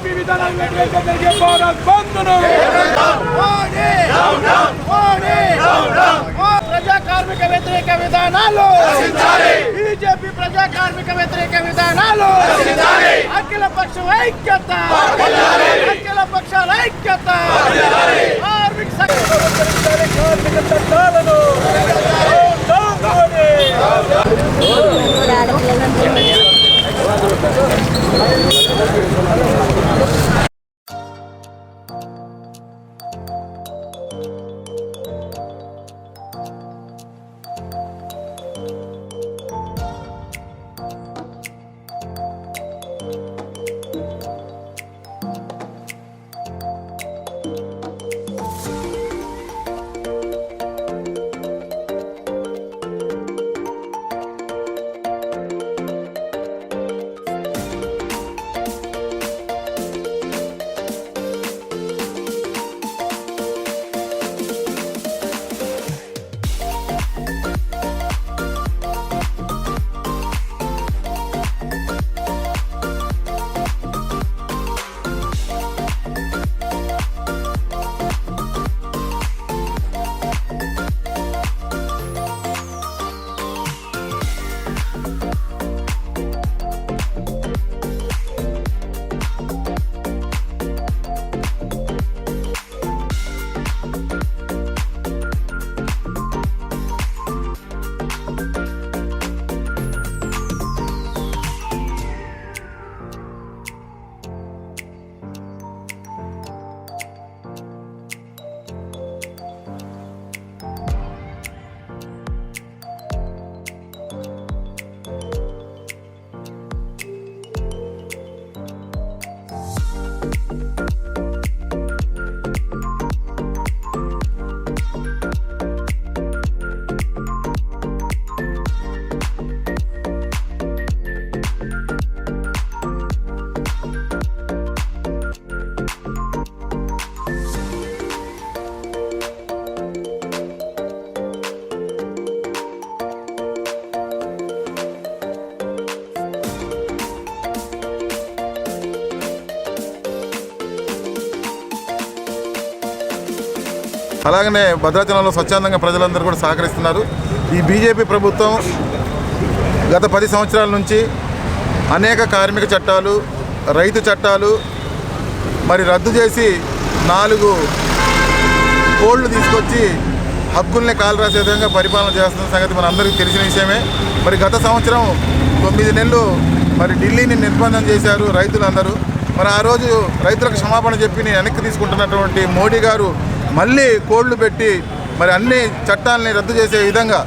BJP విధానాలకు వ్యతిరేకంగా జరిగే భారత్ బంద్ను ప్రజా కార్మిక వ్యతిరేక విధానాలు బీజేపీ ప్రజా కార్మిక వ్యతిరేక విధానాలు అఖిల పక్షం ఐక్యత అఖిల పక్షాల ఐక్యత కార్మిక చట్టాలను అలాగనే భద్రాచలంలో స్వచ్ఛందంగా ప్రజలందరూ కూడా సహకరిస్తున్నారు. ఈ బీజేపీ ప్రభుత్వం గత 10 సంవత్సరాల నుంచి అనేక కార్మిక చట్టాలు, రైతు చట్టాలు మరి రద్దు చేసి 4 కోళ్లు తీసుకొచ్చి హక్కుల్ని కాలరాసే విధంగా పరిపాలన చేస్తున్న సంగతి మన అందరికీ తెలిసిన విషయమే. మరి గత సంవత్సరం 9 నెలలు మరి ఢిల్లీని నిర్బంధం చేశారు రైతులందరూ. మరి ఆ రోజు రైతులకు క్షమాపణ చెప్పి వెనక్కి తీసుకుంటున్నటువంటి మోడీ గారు మళ్ళీ కోళ్లు పెట్టి మరి అన్ని చట్టాలని రద్దు చేసే విధంగా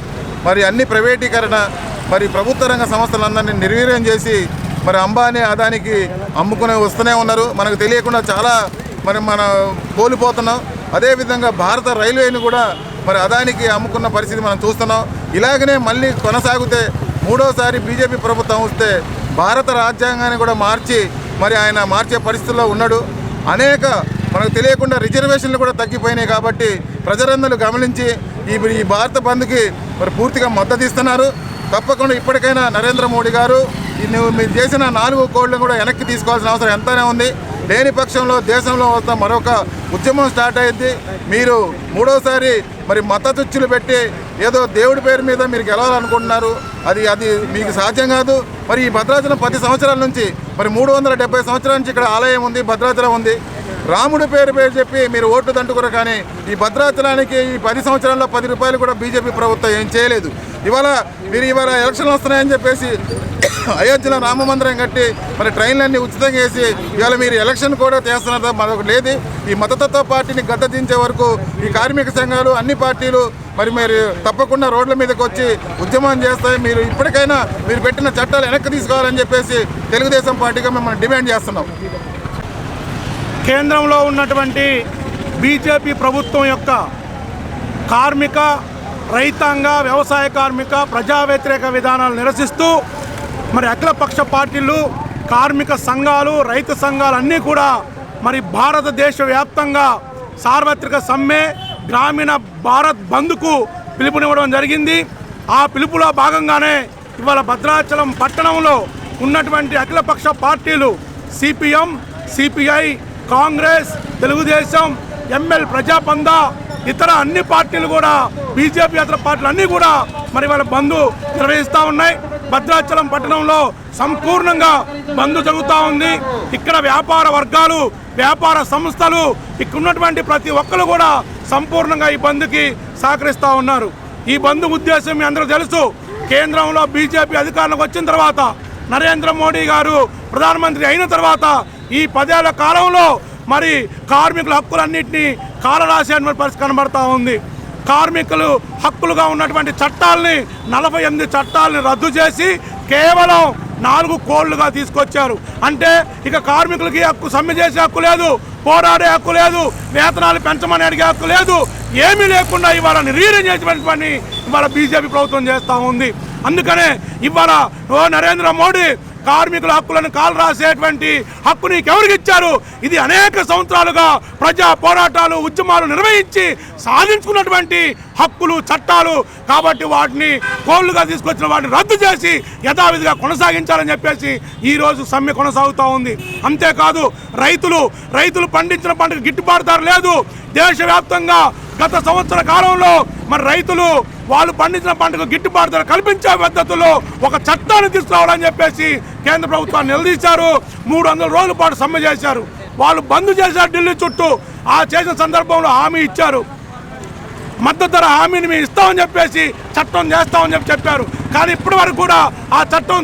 మరి అన్ని ప్రైవేటీకరణ మరి ప్రభుత్వ రంగ సంస్థలందరినీ నిర్వీర్యం చేసి మరి అంబానీ అదానికి అమ్ముకునే వస్తూనే ఉన్నారు. మనకు తెలియకుండా చాలా మనం కోల్పోతున్నాం. అదేవిధంగా భారత రైల్వేని కూడా మరి అదానికి అమ్ముకున్న పరిస్థితి మనం చూస్తున్నాం. ఇలాగనే మళ్ళీ కొనసాగితే 3వసారి బీజేపీ ప్రభుత్వం వస్తే భారత రాజ్యాంగాన్ని కూడా మార్చి మరి ఆయన మార్చే పరిస్థితుల్లో ఉన్నాడు. అనేక మనకు తెలియకుండా రిజర్వేషన్లు కూడా తగ్గిపోయినాయి. కాబట్టి ప్రజలందరూ గమనించి ఈ భారత బంద్కి మరి పూర్తిగా మద్దతు ఇస్తున్నారు. తప్పకుండా ఇప్పటికైనా నరేంద్ర మోడీ గారు మీరు చేసిన 4 కోళ్లను కూడా వెనక్కి తీసుకోవాల్సిన అవసరం ఎంతనే ఉంది. లేని పక్షంలో దేశంలో మరొక ఉద్యమం స్టార్ట్ అయ్యింది. మీరు 3వసారి మరి మద్దతుచ్చులు పెట్టి ఏదో దేవుడి పేరు మీద మీరు గెలవాలనుకుంటున్నారు. అది మీకు సాధ్యం కాదు. మరి ఈ భద్రాచలం 10 సంవత్సరాల నుంచి మరి 370 సంవత్సరాల నుంచి ఇక్కడ ఆలయం ఉంది, భద్రాచలం ఉంది. రాముడి పేరు చెప్పి మీరు ఓట్లు దంటుకున్నారు. కానీ ఈ భద్రాచలానికి ఈ 10 సంవత్సరాల్లో 10 రూపాయలు కూడా బీజేపీ ప్రభుత్వం ఏం చేయలేదు. ఇవాళ ఎలక్షన్లు వస్తున్నాయని చెప్పేసి అయోధ్యలో రామ మందిరం కట్టి మరి ట్రైన్లన్నీ ఉచితంగా వేసి ఇవాళ మీరు ఎలక్షన్ కూడా చేస్తున్నారు. మరొక లేదు. ఈ మతతత్వ పార్టీని గద్దెదించే వరకు ఈ కార్మిక సంఘాలు అన్ని పార్టీలు మరి తప్పకుండా రోడ్ల మీదకి వచ్చి ఉద్యమం చేస్తాయి. మీరు ఇప్పటికైనా మీరు పెట్టిన చట్టాలు వెనక్కి తీసుకోవాలని చెప్పేసి తెలుగుదేశం పార్టీగా మిమ్మల్ని డిమాండ్ చేస్తున్నాం. కేంద్రంలో ఉన్నటువంటి బీజేపీ ప్రభుత్వం యొక్క కార్మిక, రైతాంగ, వ్యవసాయ కార్మిక, ప్రజా వ్యతిరేక విధానాలు నిరసిస్తూ మరి అఖిలపక్ష పార్టీలు, కార్మిక సంఘాలు, రైతు సంఘాలు అన్నీ కూడా మరి భారతదేశ వ్యాప్తంగా సార్వత్రిక సమ్మె, గ్రామీణ భారత్ బంద్కు పిలుపునివ్వడం జరిగింది. ఆ పిలుపులో భాగంగానే ఇవాళ భద్రాచలం పట్టణంలో ఉన్నటువంటి అఖిలపక్ష పార్టీలు CPM, CPI, Congress, Telugu Desam, ML, ప్రజాపంద, ఇతర అన్ని పార్టీలు కూడా, బీజేపీ ఇతర పార్టీలు అన్నీ కూడా మరి వాళ్ళ బంద్ నిర్వహిస్తూ ఉన్నాయి. భద్రాచలం పట్టణంలో సంపూర్ణంగా బంద్ జరుగుతూ ఉంది. ఇక్కడ వ్యాపార వర్గాలు, వ్యాపార సంస్థలు, ఇక్కడ ఉన్నటువంటి ప్రతి ఒక్కరు కూడా సంపూర్ణంగా ఈ బంద్కి సహకరిస్తూ ఉన్నారు. ఈ బంద్ ఉద్దేశం మీ అందరూ తెలుసు. కేంద్రంలో బీజేపీ అధికారంలోకి వచ్చిన తర్వాత, నరేంద్ర మోడీ గారు ప్రధానమంత్రి అయిన తర్వాత ఈ 10 ఏళ్ల కాలంలో మరి కార్మికుల హక్కులన్నింటినీ కాలరాసేటువంటి పరిస్థితి కనబడతా ఉంది. కార్మికులు హక్కులుగా ఉన్నటువంటి చట్టాలని 48 చట్టాలని రద్దు చేసి కేవలం 4 కోళ్లుగా తీసుకొచ్చారు. అంటే ఇక కార్మికులకి హక్కు, సమ్మె చేసే హక్కు లేదు, పోరాడే హక్కు లేదు, వేతనాలు పెంచమని అడిగే హక్కు లేదు, ఏమీ లేకుండా ఇవాళ నిర్వీర్యం చేసేటువంటి పని ఇవాళ బీజేపీ ప్రభుత్వం చేస్తూ ఉంది. అందుకనే ఇవాళ నరేంద్ర మోడీ కార్మికుల హక్కులను కాలు రాసేటువంటి హక్కు నీకెవరికి ఇచ్చారు? ఇది అనేక సంవత్సరాలుగా ప్రజా పోరాటాలు, ఉద్యమాలు నిర్వహించి సాధించుకున్నటువంటి హక్కులు, చట్టాలు. కాబట్టి వాటిని కోళ్లుగా తీసుకొచ్చిన వాటిని రద్దు చేసి యథావిధిగా కొనసాగించాలని చెప్పేసి ఈరోజు సమ్మె కొనసాగుతూ ఉంది. అంతేకాదు రైతులు పండించిన పంటకు గిట్టుబాటు ధర లేదు. దేశవ్యాప్తంగా గత సంవత్సర కాలంలో మరి రైతులు వాళ్ళు పండించిన పంటకు గిట్టుబాటు ధర కల్పించే పద్ధతుల్లో ఒక చట్టాన్ని తీసుకురావాలని చెప్పేసి కేంద్ర ప్రభుత్వాన్ని నిలదీశారు. 300 రోజుల పాటు సమ్మె చేశారు. వాళ్ళు బంద్ చేశారు ఢిల్లీ చుట్టూ. ఆ చేసిన సందర్భంలో హామీ ఇచ్చారు, మద్దతు ధర హామీని మేము ఇస్తామని చెప్పేసి చట్టం చేస్తామని చెప్పారు. కానీ ఇప్పటి వరకు కూడా ఆ చట్టం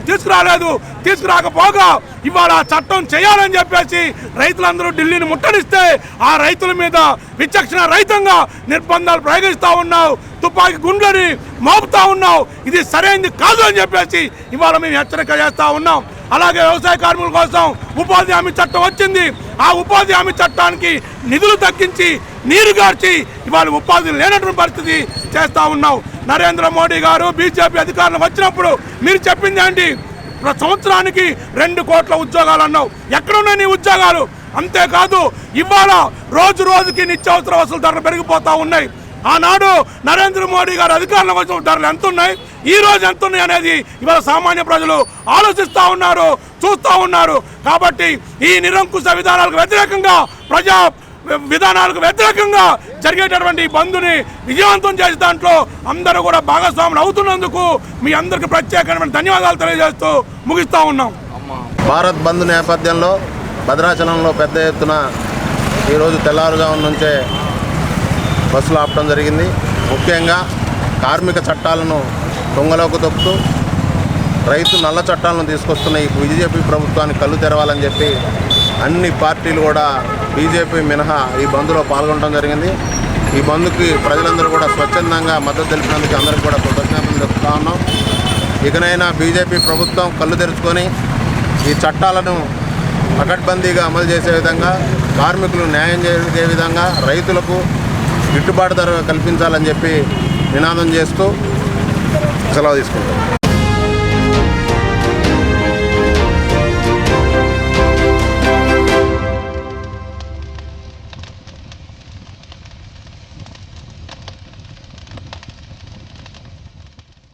తీసుకురాకపోగా ఇవాళ ఆ చట్టం చేయాలని చెప్పేసి రైతులందరూ ఢిల్లీని ముట్టడిస్తే ఆ రైతుల మీద విచక్షణ రహితంగా నిర్బంధాలు ప్రయోగిస్తూ ఉన్నావు, తుపాకీ గుండ్లని మోపుతా ఉన్నావు. ఇది సరైనది కాదు అని చెప్పేసి ఇవాళ మేము హెచ్చరిక చేస్తూ ఉన్నాం. అలాగే వ్యవసాయ కార్మికుల కోసం ఉపాధి హామీ చట్టం వచ్చింది. ఆ ఉపాధి హామీ చట్టానికి నిధులు తగ్గించి, నీరు గార్చి ఇవాళ ఉపాధి లేనటువంటి పరిస్థితి చేస్తూ ఉన్నావు. నరేంద్ర మోడీ గారు బీజేపీ అధికారంలో వచ్చినప్పుడు మీరు చెప్పింది ఏంటి? సంవత్సరానికి 2 కోట్ల ఉద్యోగాలు అన్నావు. ఎక్కడున్నాయి నీ ఉద్యోగాలు? అంతేకాదు ఇవాళ రోజుకి నిత్యావసర వసూలు ధరలు పెరిగిపోతూ ఉన్నాయి. ఆనాడు నరేంద్ర మోడీ గారు అధికారంలో వచ్చిన ధరలు ఎంత ఉన్నాయి, ఈ రోజు ఎంత ఉన్నాయి అనేది ఇవాళ సామాన్య ప్రజలు ఆలోచిస్తూ ఉన్నారు, చూస్తూ ఉన్నారు. కాబట్టి ఈ నిరంకుశ విధానాలకు వ్యతిరేకంగా, ప్రజా విధానాలకు వ్యతిరేకంగా జరిగేటటువంటి బంద్ని విజయవంతం చేసే దాంట్లో అందరూ కూడా భాగస్వాములు అవుతున్నందుకు మీ అందరికీ ప్రత్యేకమైన ధన్యవాదాలు తెలియజేస్తూ ముగిస్తూ ఉన్నాం. భారత్ బంద్ నేపథ్యంలో భద్రాచలంలో పెద్ద ఎత్తున ఈరోజు తెల్లారుజాము నుంచే బస్సులు ఆపడం జరిగింది. ముఖ్యంగా కార్మిక చట్టాలను దొంగలోకి తొక్కుతూ రైతు నల్ల చట్టాలను తీసుకొస్తున్న ఈ బీజేపీ ప్రభుత్వానికి కళ్ళు తెరవాలని చెప్పి అన్ని పార్టీలు కూడా బీజేపీ మినహా ఈ బంద్లో పాల్గొనడం జరిగింది. ఈ బంద్కి ప్రజలందరూ కూడా స్వచ్ఛందంగా మద్దతు తెలిపినందుకు అందరికీ కూడా కృతజ్ఞతలు చెప్తా ఉన్నాం. ఇకనైనా బీజేపీ ప్రభుత్వం కళ్ళు తెరుచుకొని ఈ చట్టాలను పకడ్బందీగా అమలు చేసే విధంగా, కార్మికులు న్యాయం చేసే విధంగా, రైతులకు గిట్టుబాటు ధర కల్పించాలని చెప్పి నినాదం చేస్తూ సెలవు తీసుకుంటాం.